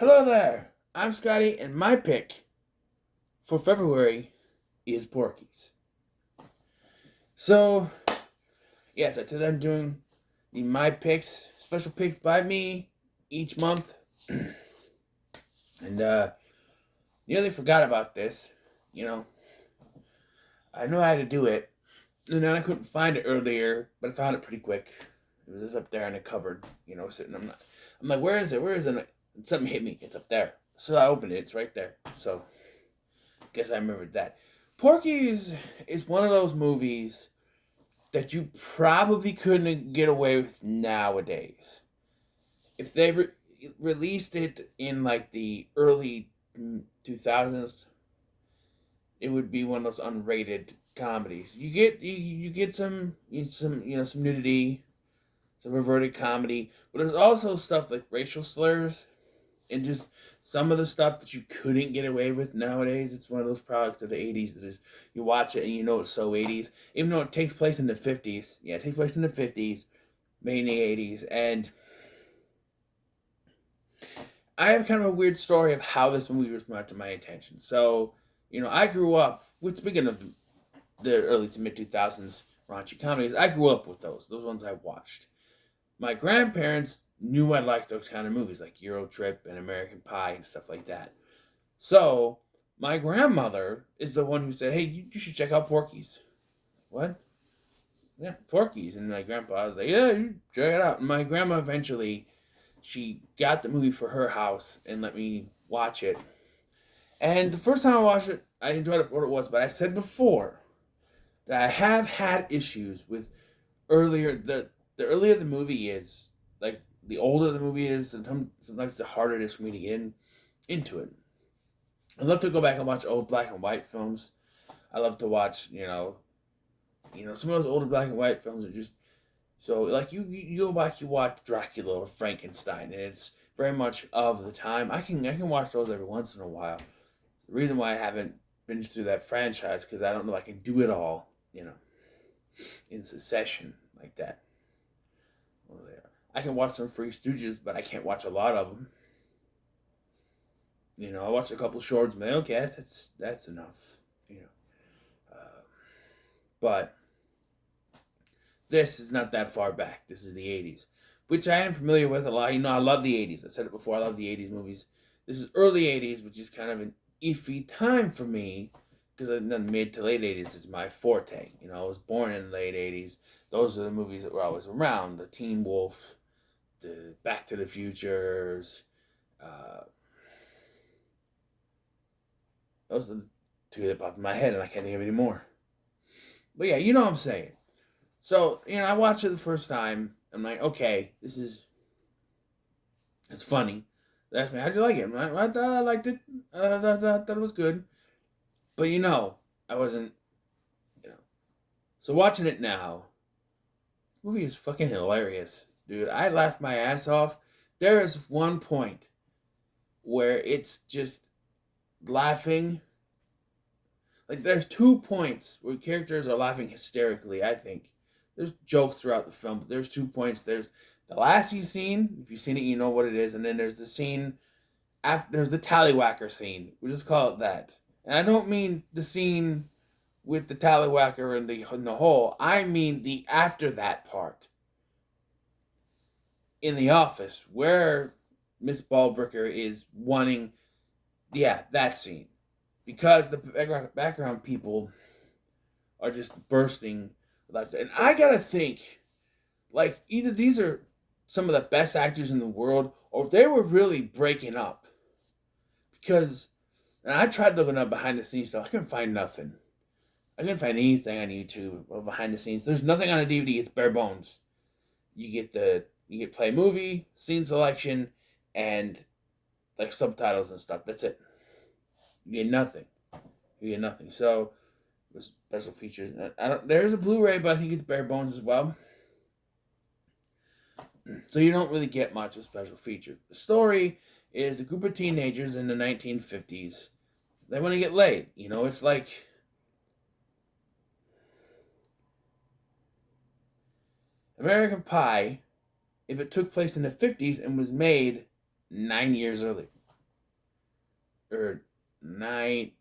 Hello there, I'm Scotty, and my pick for February is Porky's. So, yes, I said I'm doing the My Picks, special picks by me each month. And, nearly forgot about this. You know, I knew I had to do it, and then I couldn't find it earlier, but I found it pretty quick. It was just up there in the cupboard, sitting. I'm like, where is it? Where is it? And something hit me. It's up there. So I opened it. It's right there. So guess I remembered that. Porky is one of those movies that you probably couldn't get away with nowadays. If they released it in like the early 2000s, it would be one of those unrated comedies. You get some nudity, some reverted comedy, but there's also stuff like racial slurs and just some of the stuff that you couldn't get away with nowadays. It's one of those products of the 80s that is, you watch it and you know it's so 80s, even though it takes place in the 50s. Yeah, it takes place in the 50s, made in the 80s. And I have kind of a weird story of how this movie was brought to my attention. So, I grew up with, speaking of the early to mid 2000s raunchy comedies, I grew up with those ones I watched. My grandparents knew I liked those kind of movies like Euro Trip and American Pie and stuff like that. So my grandmother is the one who said, "Hey, you should check out Porky's." What? Yeah, Porky's. And my grandpa was like, "Yeah, you check it out." And my grandma eventually, she got the movie for her house and let me watch it. And the first time I watched it, I enjoyed it for what it was. But I said before that I have had issues with earlier the earlier the movie is, like the older the movie is, sometimes the harder it is for me to get into it. I love to go back and watch old black and white films. I love to watch, some of those older black and white films are just so like you go back, you watch Dracula or Frankenstein, and it's very much of the time. I can watch those every once in a while. The reason why I haven't been through that franchise because I don't know I can do it all, in succession like that. Well, I can watch some Three Stooges, but I can't watch a lot of them. I watched a couple shorts, and okay, that's enough. You know, but this is not that far back. This is the '80s, which I am familiar with a lot. I love the '80s. I said it before. I love the '80s movies. This is early '80s, which is kind of an iffy time for me because the mid to late '80s is my forte. I was born in the late '80s. Those are the movies that were always around. The Teen Wolf, the Back to the Futures. Uh, those are the two that popped in my head, and I can't think of any more. But yeah, you know what I'm saying. So, I watched it the first time. I'm like, okay, it's funny. They asked me, how'd you like it? I liked it. I thought it was good. But, I wasn't, you know. So watching it now, the movie is fucking hilarious. Dude, I laughed my ass off. There is one point where it's just laughing. Like, there's 2 points where characters are laughing hysterically, I think. There's jokes throughout the film, but there's 2 points. There's the Lassie scene. If you've seen it, you know what it is. And then there's the scene after, there's the Tallywhacker scene. We'll just call it that. And I don't mean the scene with the Tallywhacker in the hole. I mean the after that part in the office where Miss Ballbricker is wanting, yeah, that scene. Because the background people are just bursting. And I gotta think, like, either these are some of the best actors in the world, or they were really breaking up. Because, and I tried looking up behind the scenes stuff, I couldn't find nothing. I couldn't find anything on YouTube or behind the scenes. There's nothing on a DVD. It's bare bones. You get play movie, scene selection, and like subtitles and stuff. That's it. You get nothing. You get nothing. So the special features. There's a Blu-ray, but I think it's bare bones as well. So you don't really get much of special features. The story is a group of teenagers in the 1950s. They want to get laid. It's like American Pie if it took place in the 50s and was made 9 years earlier. or 19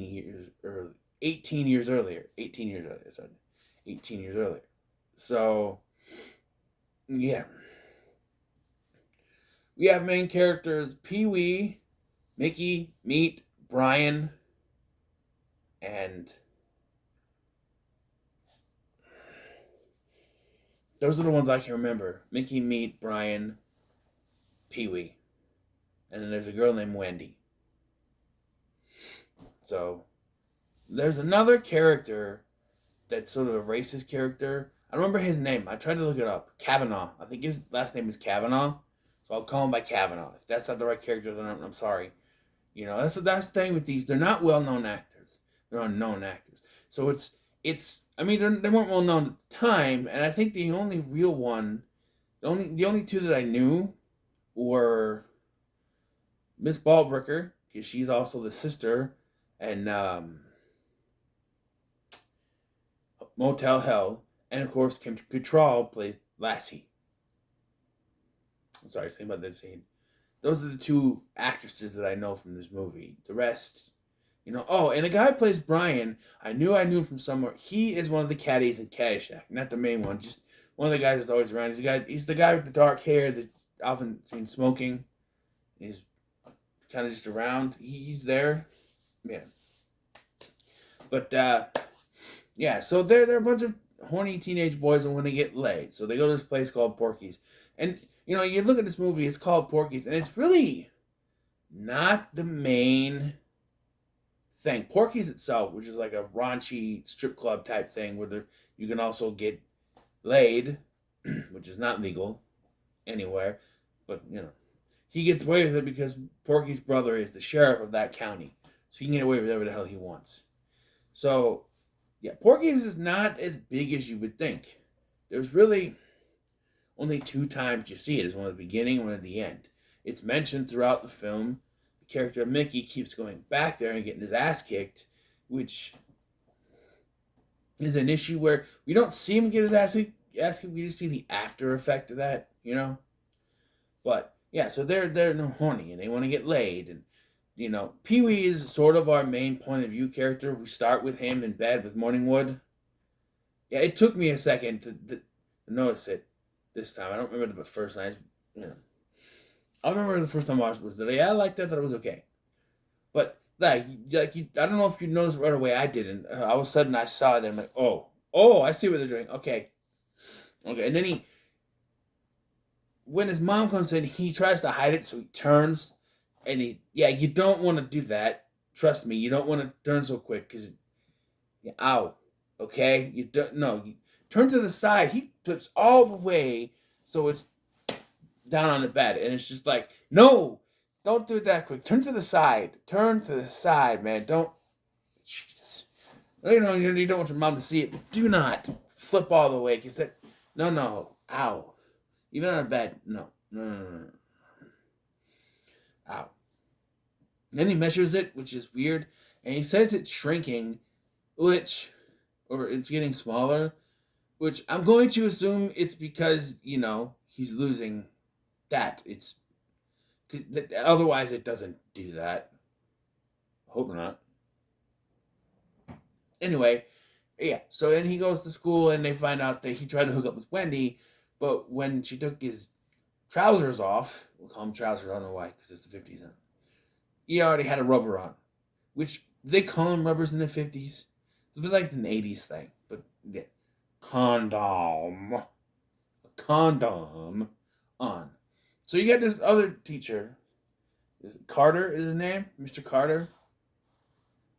years early, 18 years earlier. 18 years earlier, sorry. 18 years earlier. So, yeah. We have main characters Pee Wee, Mickey, Meat, Brian, and those are the ones I can remember. Mickey, Meat, Brian, Pee Wee. And then there's a girl named Wendy. So, there's another character that's sort of a racist character. I don't remember his name. I tried to look it up. Kavanaugh. I think his last name is Kavanaugh. So I'll call him by Kavanaugh. If that's not the right character, then I'm sorry. You know, that's the thing with these. They're not well-known actors. They're unknown actors. So it's. I mean, they weren't well known at the time, and I think the only real one, the only two that I knew were Miss Ballbricker, because she's also the sister, and Motel Hell, and of course Kim Cattrall plays Lassie. I'm sorry, saying about this scene. Those are the two actresses that I know from this movie. The rest, you know. Oh, and the guy who plays Brian, I knew him from somewhere. He is one of the caddies in Caddyshack, not the main one, just one of the guys that's always around. He's the guy with the dark hair that's often seen smoking. He's kind of just around. He's there, yeah. But yeah, so they're a bunch of horny teenage boys and want to get laid. So they go to this place called Porky's. And, you know, you look at this movie, it's called Porky's, and it's really not the main thing. Porky's itself, which is like a raunchy strip club type thing where you can also get laid, which is not legal anywhere. But, you know, he gets away with it because Porky's brother is the sheriff of that county. So he can get away with whatever the hell he wants. So, yeah, Porky's is not as big as you would think. There's really only two times you see it. It's one at the beginning and one at the end. It's mentioned throughout the film. The character of Mickey keeps going back there and getting his ass kicked, which is an issue where we don't see him get his ass kicked. We just see the after effect of that, you know? But, yeah, so they're horny and they want to get laid. And, you know, Pee-wee is sort of our main point of view character. We start with him in bed with Morningwood. Yeah, it took me a second to notice it this time. I don't remember the first time. You know, I remember the first time I watched it was that I liked it, that it was okay. But I don't know if you noticed right away. I didn't. All of a sudden I saw it and I'm like, oh, I see what they're doing. Okay. And then when his mom comes in, he tries to hide it, so he turns, and you don't want to do that. Trust me, you don't want to turn so quick, because, ow, okay? You turn to the side. He flips all the way, so it's down on the bed, and it's just like, no, don't do it that quick. Turn to the side, man. Don't, Jesus. You know, you don't want your mom to see it, but do not flip all the way, because no, ow. Even on a bed, no. Ow. Then he measures it, which is weird, and he says it's shrinking, or it's getting smaller, which I'm going to assume it's because, you know, he's losing that. Otherwise it doesn't do that. Hope not. Anyway, yeah, so then he goes to school, and they find out that he tried to hook up with Wendy, but when she took his trousers off, we'll call them trousers, I don't know why, because it's the 50s now, he already had a rubber on, which they call them rubbers in the 50s. It's like an 80s thing, but yeah, condom on. So you got this other teacher, Carter is his name, Mr. Carter?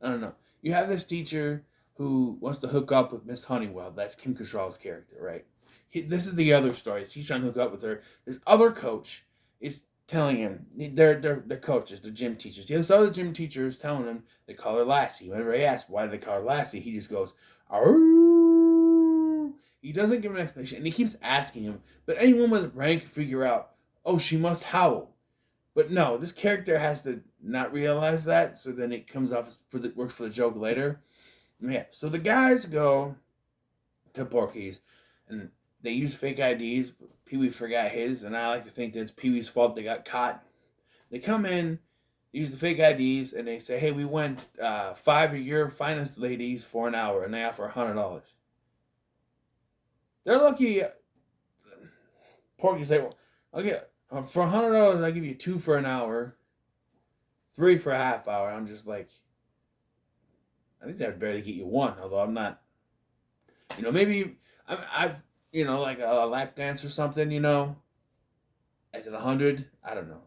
I don't know. You have this teacher who wants to hook up with Miss Honeywell. That's Kim Cattrall's character, right? This is the other story. He's trying to hook up with her. This other coach is telling him, they're coaches, they're gym teachers. This other gym teacher is telling him they call her Lassie. Whenever he asks why do they call her Lassie, he just goes, "Arr!" He doesn't give an explanation, and he keeps asking him. But anyone with a brain can figure out, oh, she must howl. But no, this character has to not realize that, so then it comes off works for the joke later. Yeah, so the guys go to Porky's, and they use fake IDs. Pee-wee forgot his, and I like to think that it's Pee-wee's fault they got caught. They come in, use the fake IDs, and they say, "Hey, we went 5 of your finest ladies for an hour," and they offer $100. They're lucky. Porky say, "Well, I'll get for $100. I'll give you 2 for an hour, 3 for a half hour." I'm just like, I think that would barely get you 1. Although I'm not, maybe I've like a lap dance or something. At 100. I don't know.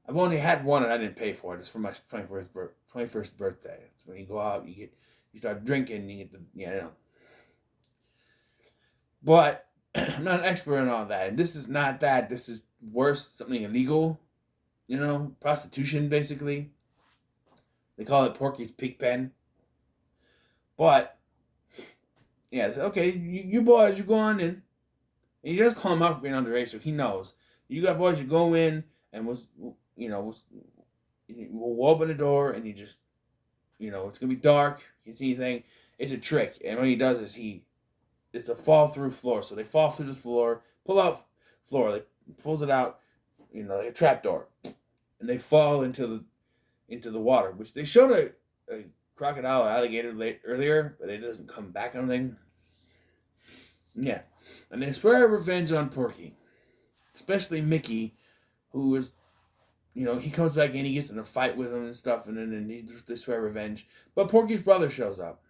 I've only had one and I didn't pay for it. It's for my 21st birthday. It's when you go out, you start drinking, you get But I'm not an expert in all that. And this is not that. This is worse, something illegal. Prostitution, basically. They call it Porky's Pig Pen. But, yeah, okay, you boys, you go on in. And he does call him out for being underage, so he knows. You got boys, you go in, and we'll open the door, and you just, it's going to be dark. You see anything. It's a trick. And what he does is it's a fall through floor. So they fall through the floor, pull out floor, they pulls it out, like a trap door. And they fall into the water, which they showed a crocodile or alligator earlier, but it doesn't come back on anything. Yeah. And they swear revenge on Porky. Especially Mickey, who is, he comes back in, he gets in a fight with him and stuff, and then they swear revenge. But Porky's brother shows up.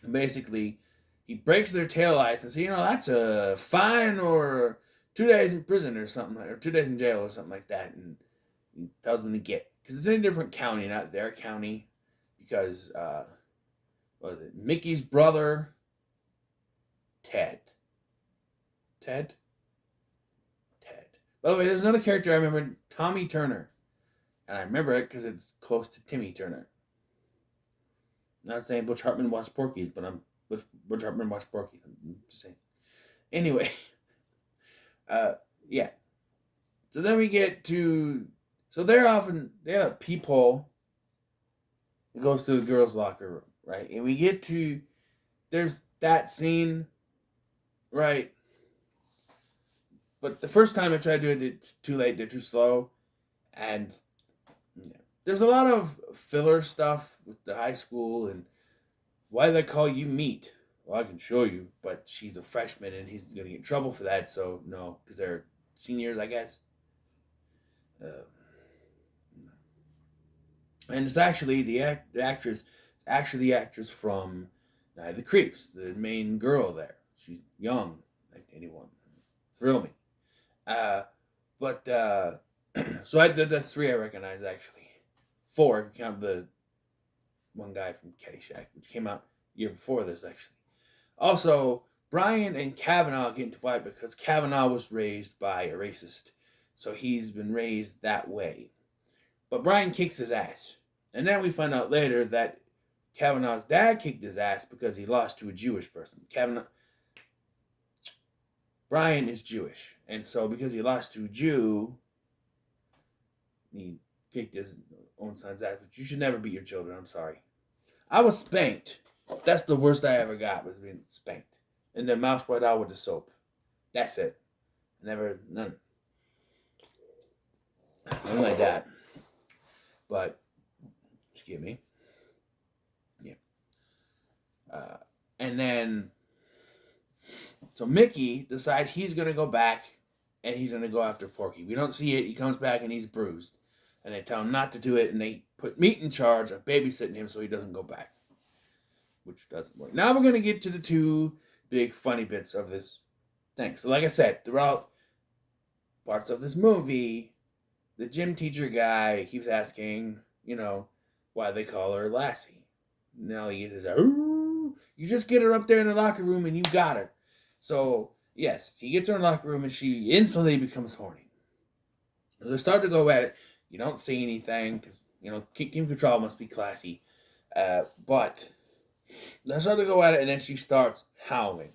And basically, he breaks their taillights and says, that's a fine or 2 days in prison or something, or 2 days in jail or something like that. And he tells them to get, because it's in a different county, not their county, because, what was it, Mickey's brother, Ted. By the way, there's another character I remember, Tommy Turner. And I remember it because it's close to Timmy Turner. I'm not saying Butch Hartman watched Porky's, but Butch Hartman watched Porky's. I'm just saying. Anyway. Yeah. So then we get to... So they have a peephole that goes to the girls' locker room, right? And we get to... There's that scene, right? But the first time I tried to do it, it's too late, they're too slow. And there's a lot of filler stuff with the high school and why they call you meat. Well, I can show you, but she's a freshman and he's going to get in trouble for that, so no, because they're seniors, I guess. And it's actually the actress from Night of the Creeps, the main girl there. She's young, 1981. Thrill me. So that's 3 I recognize, actually. 4 if you count the one guy from Caddyshack, which came out the year before this, actually. Also, Brian and Kavanaugh get into fight because Kavanaugh was raised by a racist, so he's been raised that way. But Brian kicks his ass. And then we find out later that Kavanaugh's dad kicked his ass because he lost to a Jewish person. Brian is Jewish, and so because he lost to a Jew, he kicked his own son's ass, which you should never beat your children, I'm sorry. I was spanked. That's the worst I ever got, was being spanked. And then mouse white out with the soap. That's it. None like that. But, excuse me. Yeah. And then... So Mickey decides he's going to go back and he's going to go after Porky. We don't see it. He comes back and he's bruised. And they tell him not to do it, and they put Meat in charge of babysitting him so he doesn't go back. Which doesn't work. Now we're going to get to the 2 big funny bits of this thing. So like I said, throughout parts of this movie, the gym teacher guy keeps asking, why they call her Lassie. Now he gets his, ooh, you just get her up there in the locker room and you got her. So, yes, he gets her in the locker room and she instantly becomes horny. So they start to go at it. You don't see anything because, Kim Cattrall must be classy. But they start to go at it and then she starts howling.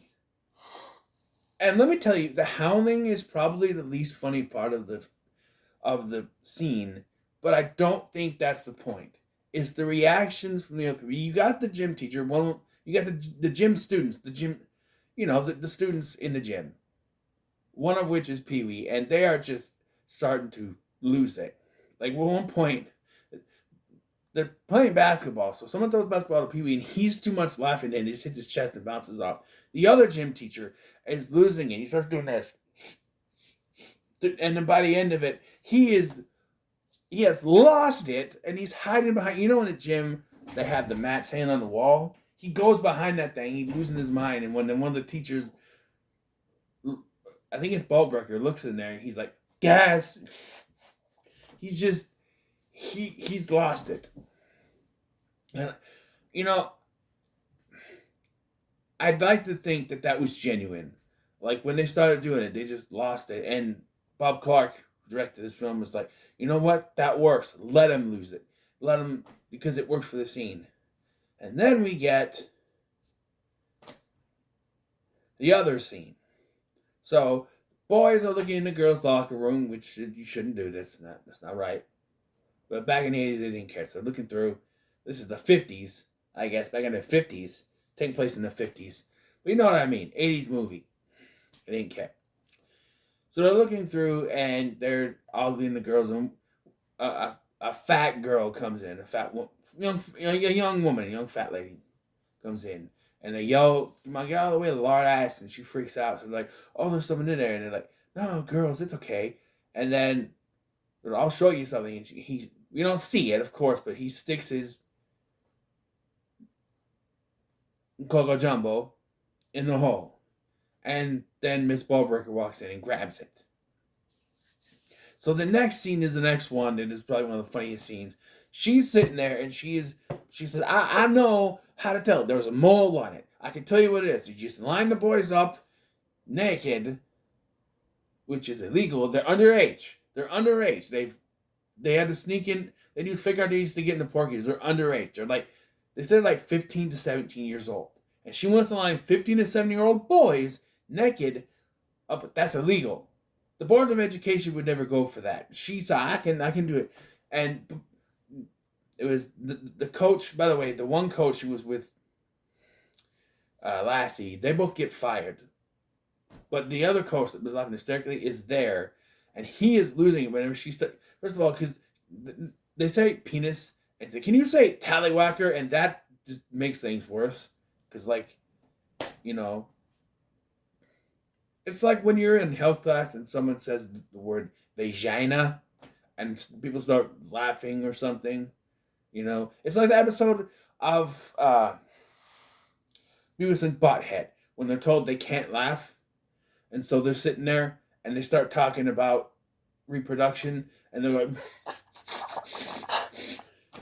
And let me tell you, the howling is probably the least funny part of the scene, but I don't think that's the point. It's the reactions from the other people. You got the gym teacher, you got the gym students, the students in the gym, one of which is Pee-wee, and they are just starting to lose it. Like at one point, they're playing basketball. So someone throws basketball to Pee Wee, and he's too much laughing, and it just hits his chest and bounces off. The other gym teacher is losing it. He starts doing this, and then by the end of it, he has lost it, and he's hiding behind. You know, in the gym they have the mat hanging on the wall. He goes behind that thing. He's losing his mind, and when one of the teachers, I think it's Ballbreaker, looks in there, and he's like, "Gas." He's just he's lost it. And you know, I'd like to think that was genuine. Like when they started doing it, they just lost it. And Bob Clark, who directed this film, was like, you know what? That works. Let him lose it. Let him, because it works for the scene. And then we get the other scene. So boys are looking in the girls' locker room, which you shouldn't do this. That's not right. But back in the 80s, they didn't care. So they're looking through. This is the 50s, I guess. Back in the 50s. Taking place in the 50s. But you know what I mean. 80s movie. They didn't care. So they're looking through, and they're all in the girls' room. A fat girl comes in. A young woman, a young fat lady comes in. And they yell, "My get out of the way, Lord ass," and she freaks out. So they're like, "Oh, there's someone in there." And they're like, "No, girls, it's okay." And then, "I'll show you something." And we don't see it, of course, but he sticks his Coco Jumbo in the hole. And then Miss Ballbreaker walks in and grabs it. So the next scene is the next one. It is probably one of the funniest scenes. She's sitting there and she says, I know how to tell. There's a mole on it. I can tell you what it is. You just line the boys up naked, which is illegal. They're underage. They had to sneak in. They use fake IDs to get into Porky's. They're underage. They said like 15 to 17 years old. And she wants to line 15 to 17-year-old boys naked up. That's illegal. The Board of Education would never go for that. She said, I can do it. And it was the coach, by the way, the one coach who was with Lassie, they both get fired. But the other coach that was laughing hysterically is there. And he is losing it whenever she starts. First of all, because they say penis. And can you say tallywhacker? And that just makes things worse. Because, it's like when you're in health class and someone says the word vagina and people start laughing or something. It's like the episode of Beavis and Butthead when they're told they can't laugh. And so they're sitting there and they start talking about reproduction and they're like,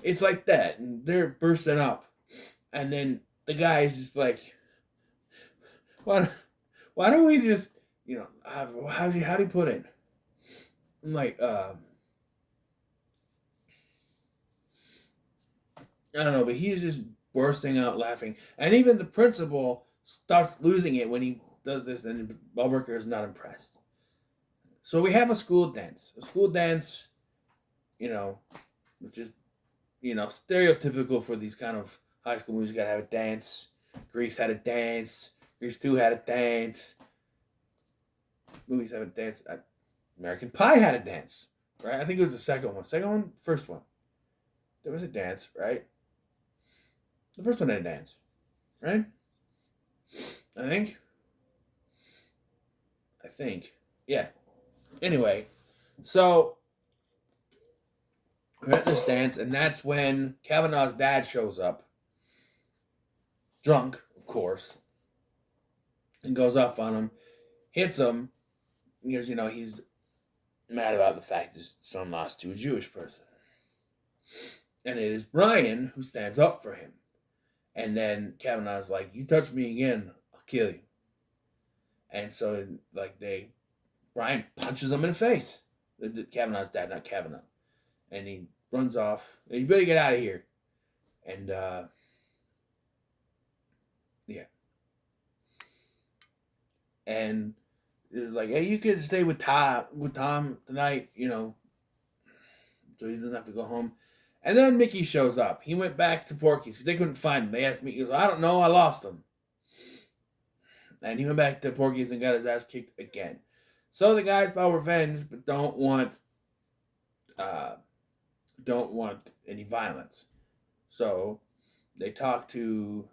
it's like that. And they're bursting up. And then the guy is just like, why don't we just, how do you put it? I'm like, I don't know, but he's just bursting out laughing. And even the principal starts losing it when he does this, and Ballbreaker is not impressed. So we have a school dance. Which is, stereotypical for these kind of high school movies. You gotta have a dance. Grease had a dance. Grease 2 had a dance. Movies have a dance. American Pie had a dance, right? I think it was the second one. First one. There was a dance, right? The first one had a dance, right? I think. Yeah. Anyway, so we're at this dance, and that's when Kavanaugh's dad shows up. Drunk, of course. And goes off on him. Hits him. Because, he's mad about the fact his son lost to a Jewish person. And it is Brian who stands up for him. And then Kavanaugh's like, you touch me again, I'll kill you. And so, Brian punches him in the face. Kavanaugh's dad, not Kavanaugh. And he runs off. You better get out of here. And, yeah. And it was like, hey, you could stay with Tom tonight, so he doesn't have to go home. And then Mickey shows up. He went back to Porky's because they couldn't find him. They asked Mickey, he goes, I don't know, I lost him. And he went back to Porky's and got his ass kicked again. So the guys vow revenge, but don't want don't want any violence. So they talk to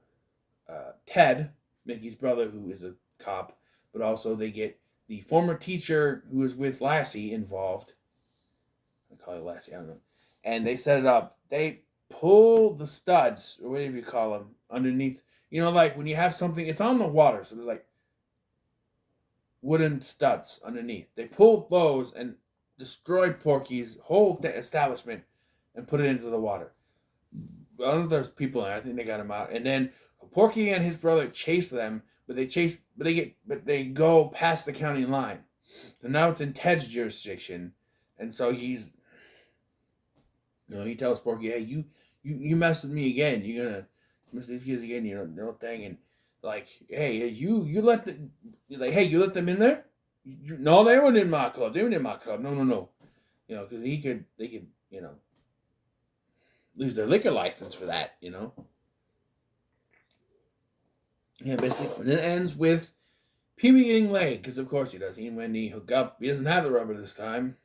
Ted, Mickey's brother, who is a cop, but also they get the former teacher who was with Lassie involved. I call it Lassie, I don't know. And they set it up. They pull the studs, or whatever you call them, underneath. You know, like when you have something, it's on the water, so there's like wooden studs underneath. They pulled those and destroyed Porky's whole establishment and put it into the water. I don't know if there's people in there. I think they got him out. And then Porky and his brother chase them, but they go past the county line. So now it's in Ted's jurisdiction, and so he tells Porky, "Hey, you messed with me again. You're gonna mess these kids again. You know thing." And like, "Hey, you let you let them in there? No, they weren't in my club. They weren't in my club. No. Because they could lose their liquor license for that. Yeah, basically. And it ends with Pee-wee getting laid, because of course he does. He and Wendy hook up. He doesn't have the rubber this time.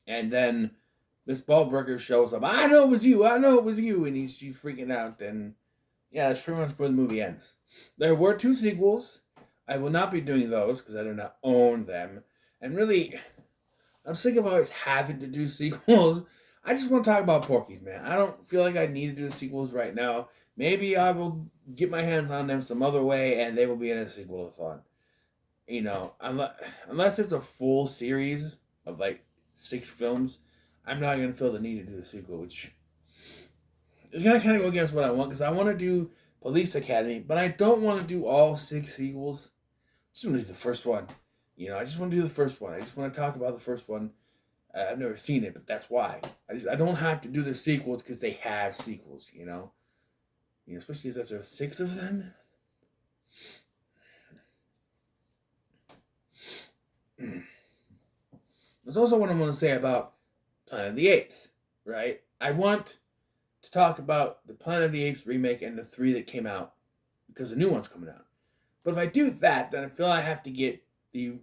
And then Miss Ballbreaker shows up. I know it was you. And she's freaking out. And yeah, that's pretty much where the movie ends. There were 2 sequels. I will not be doing those because I do not own them. And really, I'm sick of always having to do sequels. I just want to talk about Porky's, man. I don't feel like I need to do the sequels right now. Maybe I will get my hands on them some other way, and they will be in a sequel-a-thon. Unless it's a full series of like 6 films, I'm not going to feel the need to do a sequel, which is going to kind of go against what I want, because I want to do Police Academy, but I don't want to do all 6 sequels. I just want to do the first one. I just want to do the first one. I just want to talk about the first one. I've never seen it, but that's why. I don't have to do the sequels because they have sequels, especially since there are 6 of them. That's also what I want to say about Planet of the Apes, right? I want to talk about the Planet of the Apes remake and the 3 that came out because the new one's coming out. But if I do that, then I feel I have to get I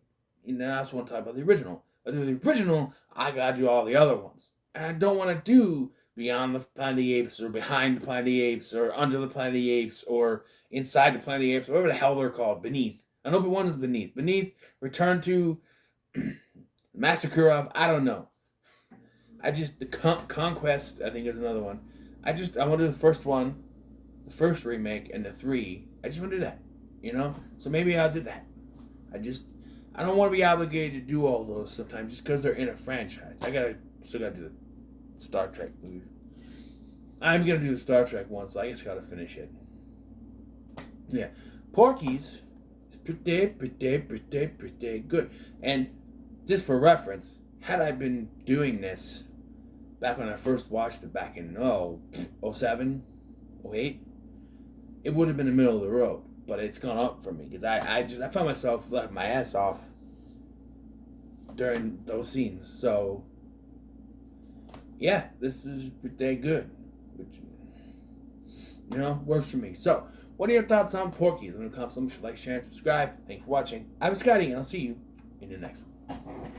also want to talk about the original. If I do the original, I gotta do all the other ones. And I don't want to do Beyond the Planet of the Apes, or Behind the Planet of the Apes, or Under the Planet of the Apes, or Inside the Planet of the Apes, or whatever the hell they're called. Beneath. I know one is Beneath. Beneath, Return to, Massacre of, I don't know. The Conquest, I think is another one. I want to do the first one, the first remake, and the 3. I just want to do that, So maybe I'll do that. I don't want to be obligated to do all those sometimes just because they're in a franchise. Still gotta do the Star Trek movies. I'm gonna do the Star Trek one, so I guess I gotta finish it. Yeah. Porky's is pretty good. And just for reference, had I been doing this back when I first watched it back in 07, 08, it would have been the middle of the road. But it's gone up for me because I found myself laughing my ass off during those scenes. So yeah, this is pretty good, which works for me. So what are your thoughts on Porky's? Let me comment, like, share, and subscribe. Thanks for watching. I'm Scotty, and I'll see you in the next one.